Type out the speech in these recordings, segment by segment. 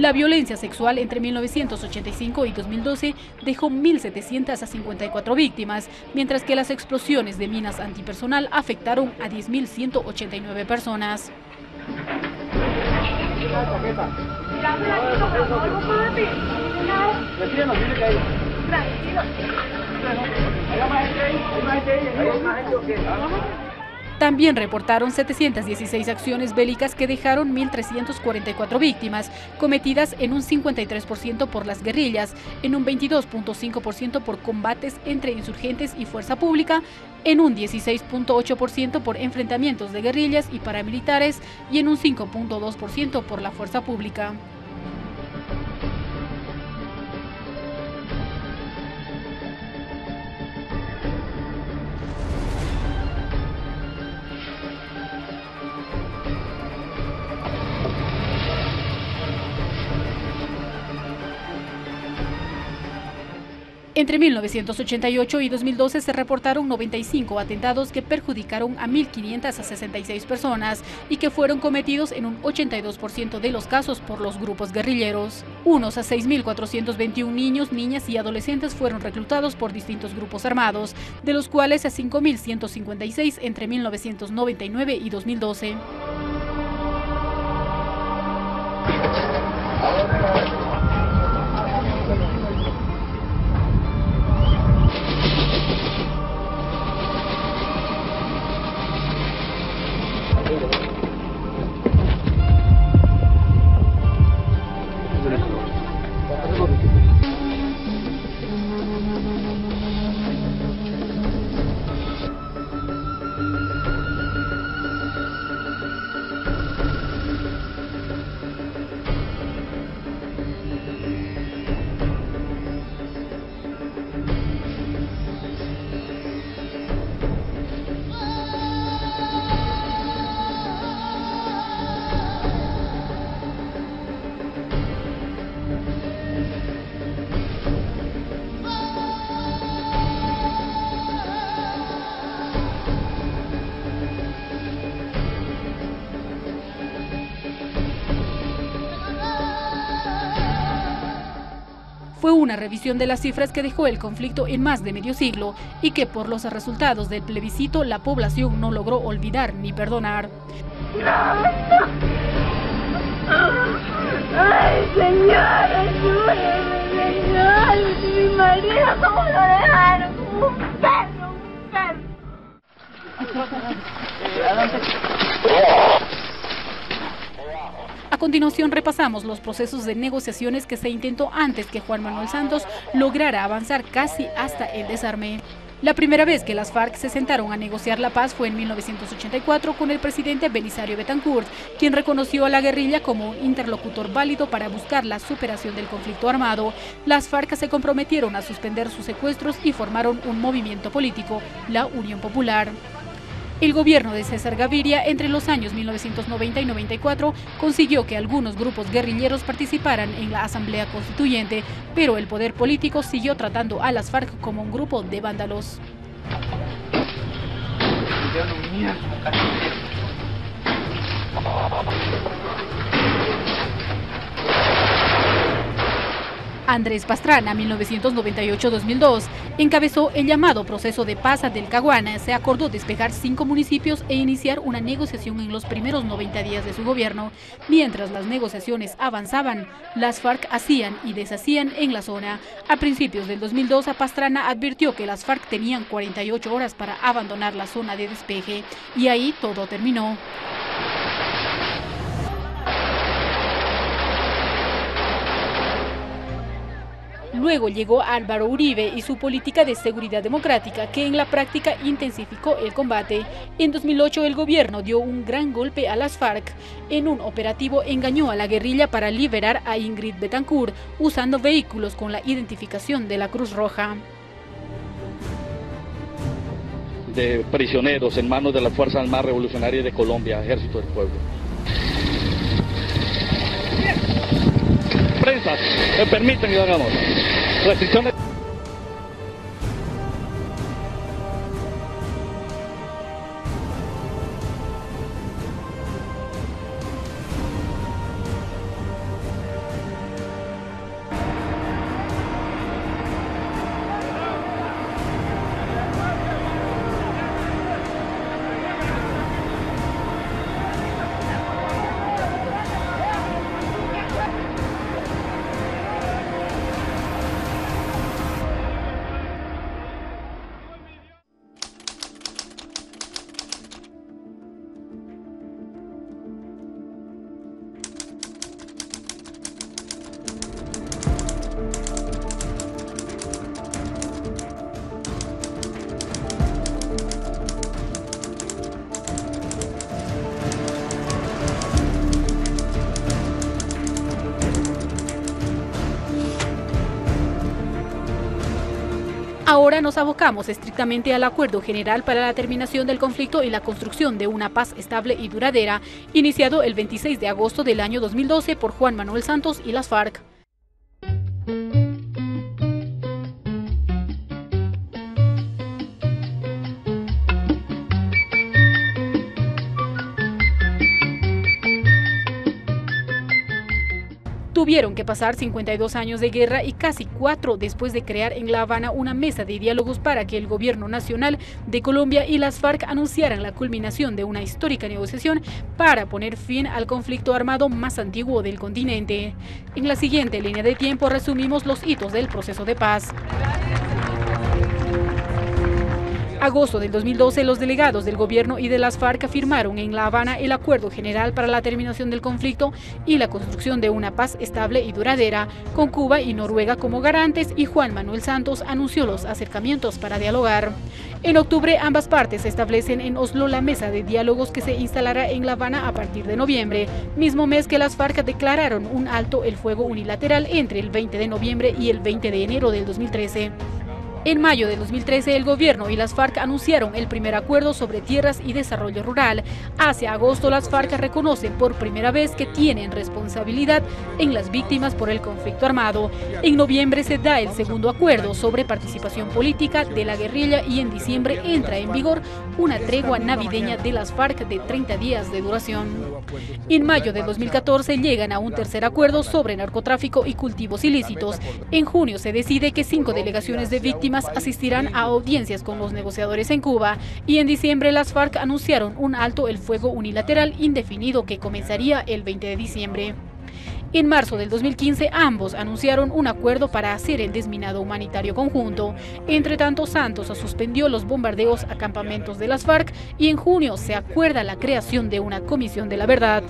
La violencia sexual entre 1985 y 2012 dejó 1.754 víctimas, mientras que las explosiones de minas antipersonal afectaron a 10.189 personas. También reportaron 716 acciones bélicas que dejaron 1.344 víctimas, cometidas en un 53% por las guerrillas, en un 22.5% por combates entre insurgentes y fuerza pública, en un 16.8% por enfrentamientos de guerrillas y paramilitares y en un 5.2% por la fuerza pública. Entre 1988 y 2012 se reportaron 95 atentados que perjudicaron a 1.566 personas y que fueron cometidos en un 82% de los casos por los grupos guerrilleros. Unos a 6.421 niños, niñas y adolescentes fueron reclutados por distintos grupos armados, de los cuales a 5.156 entre 1999 y 2012. Fue una revisión de las cifras que dejó el conflicto en más de medio siglo y que por los resultados del plebiscito la población no logró olvidar ni perdonar. ¡Ay, señor, ayúdame, señor! Mi marido, ¿cómo lo dejaron? Como un perro, un perro. A continuación repasamos los procesos de negociaciones que se intentó antes que Juan Manuel Santos lograra avanzar casi hasta el desarme. La primera vez que las FARC se sentaron a negociar la paz fue en 1984 con el presidente Belisario Betancourt, quien reconoció a la guerrilla como un interlocutor válido para buscar la superación del conflicto armado. Las FARC se comprometieron a suspender sus secuestros y formaron un movimiento político, la Unión Popular. El gobierno de César Gaviria, entre los años 1990 y 94, consiguió que algunos grupos guerrilleros participaran en la Asamblea Constituyente, pero el poder político siguió tratando a las FARC como un grupo de vándalos. Andrés Pastrana, 1998-2002, encabezó el llamado proceso de paz del Caguana. Se acordó despejar 5 municipios e iniciar una negociación en los primeros 90 días de su gobierno. Mientras las negociaciones avanzaban, las FARC hacían y deshacían en la zona. A principios del 2002, Pastrana advirtió que las FARC tenían 48 horas para abandonar la zona de despeje, y ahí todo terminó. Luego llegó Álvaro Uribe y su política de seguridad democrática, que en la práctica intensificó el combate. En 2008 el gobierno dio un gran golpe a las FARC. En un operativo engañó a la guerrilla para liberar a Ingrid Betancourt, usando vehículos con la identificación de la Cruz Roja. De prisioneros en manos de las Fuerzas Armadas Revolucionarias de Colombia, Ejército del Pueblo. Prensa, me permiten que lo hagamos. Restricciones. Ahora nos abocamos estrictamente al acuerdo general para la terminación del conflicto y la construcción de una paz estable y duradera, iniciado el 26 de agosto del año 2012 por Juan Manuel Santos y las FARC. Tuvieron que pasar 52 años de guerra y casi 4 después de crear en La Habana una mesa de diálogos para que el gobierno nacional de Colombia y las FARC anunciaran la culminación de una histórica negociación para poner fin al conflicto armado más antiguo del continente. En la siguiente línea de tiempo resumimos los hitos del proceso de paz. Agosto del 2012, los delegados del gobierno y de las FARC firmaron en La Habana el Acuerdo General para la terminación del conflicto y la construcción de una paz estable y duradera, con Cuba y Noruega como garantes, y Juan Manuel Santos anunció los acercamientos para dialogar. En octubre, ambas partes establecen en Oslo la mesa de diálogos que se instalará en La Habana a partir de noviembre, mismo mes que las FARC declararon un alto el fuego unilateral entre el 20 de noviembre y el 20 de enero del 2013. En mayo de 2013, el gobierno y las FARC anunciaron el primer acuerdo sobre tierras y desarrollo rural. Hacia agosto, las FARC reconocen por primera vez que tienen responsabilidad en las víctimas por el conflicto armado. En noviembre se da el segundo acuerdo sobre participación política de la guerrilla y en diciembre entra en vigor una tregua navideña de las FARC de 30 días de duración. En mayo de 2014 llegan a un tercer acuerdo sobre narcotráfico y cultivos ilícitos. En junio se decide que 5 delegaciones de víctimas asistirán a audiencias con los negociadores en Cuba, y en diciembre las FARC anunciaron un alto el fuego unilateral indefinido que comenzaría el 20 de diciembre. En marzo del 2015, ambos anunciaron un acuerdo para hacer el desminado humanitario conjunto. Entre tanto, Santos suspendió los bombardeos a campamentos de las FARC y en junio se acuerda la creación de una comisión de la verdad.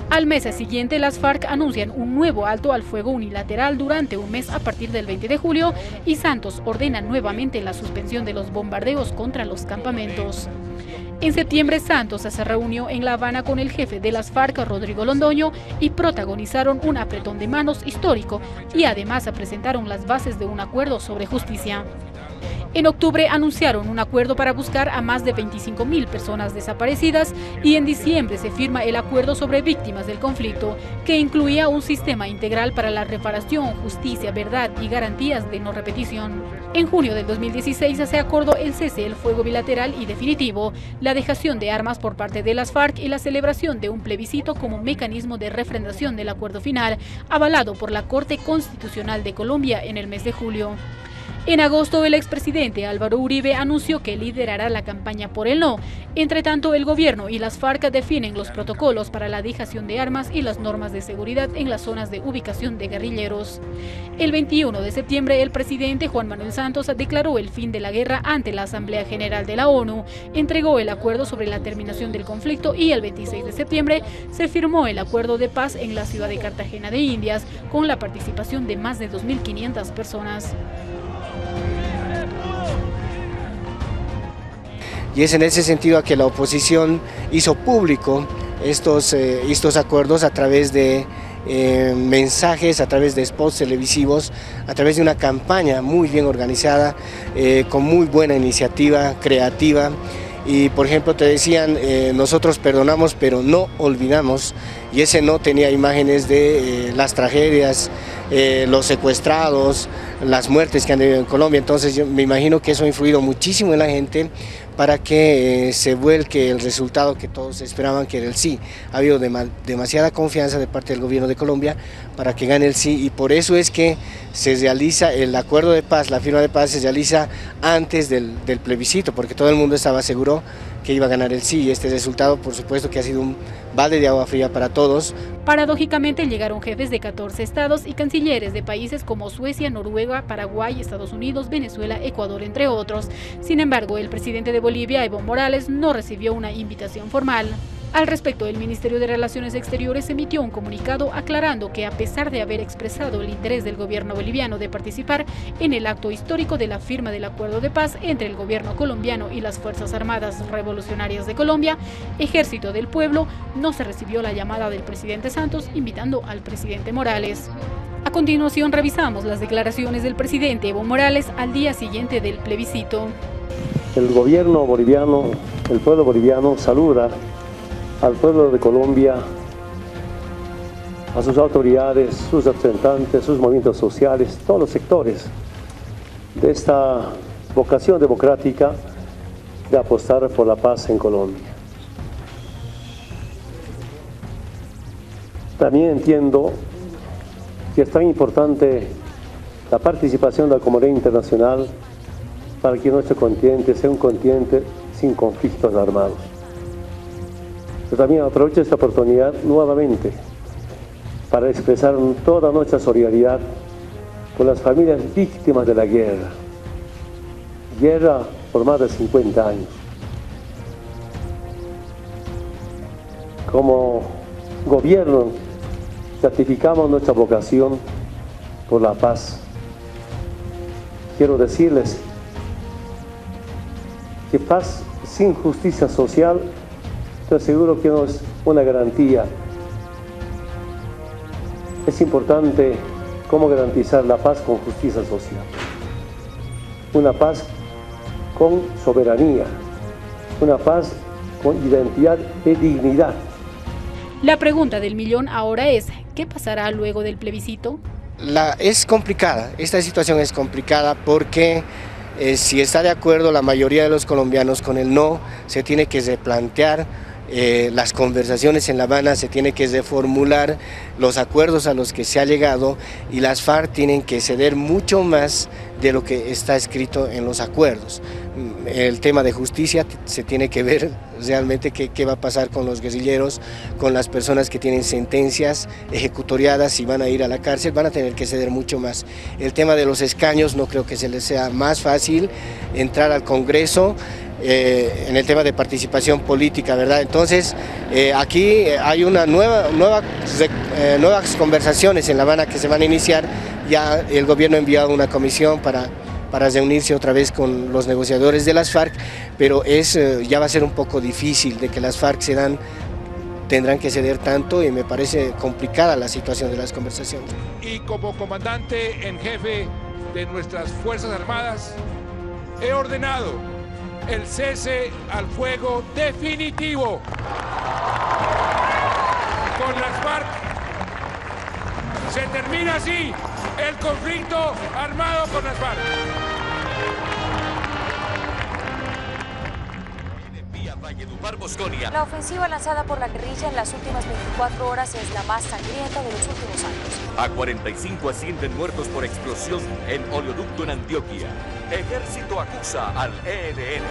Al mes siguiente, las FARC anuncian un nuevo alto al fuego unilateral durante un mes a partir del 20 de julio y Santos ordena nuevamente la suspensión de los bombardeos contra los campamentos. En septiembre, Santos se reunió en La Habana con el jefe de las FARC, Rodrigo Londoño, y protagonizaron un apretón de manos histórico y además presentaron las bases de un acuerdo sobre justicia. En octubre anunciaron un acuerdo para buscar a más de 25.000 personas desaparecidas y en diciembre se firma el acuerdo sobre víctimas del conflicto, que incluía un sistema integral para la reparación, justicia, verdad y garantías de no repetición. En junio del 2016 se acordó el cese del fuego bilateral y definitivo, la dejación de armas por parte de las FARC y la celebración de un plebiscito como mecanismo de refrendación del acuerdo final, avalado por la Corte Constitucional de Colombia en el mes de julio. En agosto, el expresidente Álvaro Uribe anunció que liderará la campaña por el no. Entre tanto, el gobierno y las FARC definen los protocolos para la dejación de armas y las normas de seguridad en las zonas de ubicación de guerrilleros. El 21 de septiembre, el presidente Juan Manuel Santos declaró el fin de la guerra ante la Asamblea General de la ONU, entregó el acuerdo sobre la terminación del conflicto y el 26 de septiembre se firmó el acuerdo de paz en la ciudad de Cartagena de Indias, con la participación de más de 2.500 personas. Y es en ese sentido que la oposición hizo público estos acuerdos a través de mensajes, a través de spots televisivos, a través de una campaña muy bien organizada, con muy buena iniciativa creativa. Y por ejemplo te decían, nosotros perdonamos pero no olvidamos, y ese no tenía imágenes de las tragedias, los secuestrados, las muertes que han habido en Colombia. Entonces yo me imagino que eso ha influido muchísimo en la gente para que se vuelque el resultado que todos esperaban, que era el sí. Ha habido demasiada confianza de parte del gobierno de Colombia para que gane el sí, y por eso es que se realiza el acuerdo de paz, la firma de paz se realiza antes del plebiscito, porque todo el mundo estaba seguro que iba a ganar el sí, y este resultado por supuesto que ha sido un balde de agua fría para todos. Paradójicamente llegaron jefes de 14 estados y cancilleres de países como Suecia, Noruega, Paraguay, Estados Unidos, Venezuela, Ecuador, entre otros. Sin embargo, el presidente de Bolivia, Evo Morales, no recibió una invitación formal. Al respecto, el Ministerio de Relaciones Exteriores emitió un comunicado aclarando que a pesar de haber expresado el interés del gobierno boliviano de participar en el acto histórico de la firma del acuerdo de paz entre el gobierno colombiano y las Fuerzas Armadas Revolucionarias de Colombia, Ejército del Pueblo, no se recibió la llamada del presidente Santos invitando al presidente Morales. A continuación revisamos las declaraciones del presidente Evo Morales al día siguiente del plebiscito. El gobierno boliviano, el pueblo boliviano saluda al pueblo de Colombia, a sus autoridades, sus representantes, sus movimientos sociales, todos los sectores de esta vocación democrática de apostar por la paz en Colombia. También entiendo que es tan importante la participación de la comunidad internacional para que nuestro continente sea un continente sin conflictos armados. Pero también aprovecho esta oportunidad nuevamente para expresar toda nuestra solidaridad con las familias víctimas de la guerra por más de 50 años. Como gobierno, ratificamos nuestra vocación por la paz. Quiero decirles que paz sin justicia social, estoy seguro que no es una garantía. Es importante cómo garantizar la paz con justicia social. Una paz con soberanía, una paz con identidad y dignidad. La pregunta del millón ahora es, ¿qué pasará luego del plebiscito? Es complicada, esta situación es complicada porque si está de acuerdo la mayoría de los colombianos con el no, se tiene que replantear las conversaciones en La Habana, se tiene que reformular los acuerdos a los que se ha llegado y las FARC tienen que ceder mucho más de lo que está escrito en los acuerdos. El tema de justicia se tiene que ver realmente qué va a pasar con los guerrilleros, con las personas que tienen sentencias ejecutoriadas y van a ir a la cárcel, van a tener que ceder mucho más. El tema de los escaños no creo que se les sea más fácil entrar al Congreso. En el tema de participación política, ¿verdad? Entonces, aquí hay una nuevas conversaciones en La Habana que se van a iniciar. Ya el gobierno ha enviado una comisión para reunirse otra vez con los negociadores de las FARC, pero ya va a ser un poco difícil de que las FARC tendrán que ceder tanto y me parece complicada la situación de las conversaciones. Y como comandante en jefe de nuestras Fuerzas Armadas, he ordenado el cese al fuego definitivo con las FARC. Se termina así el conflicto armado con las FARC. La ofensiva lanzada por la guerrilla en las últimas 24 horas es la más sangrienta de los últimos años. A 45 ascienden muertos por explosión en oleoducto en Antioquia. Ejército acusa al ELN.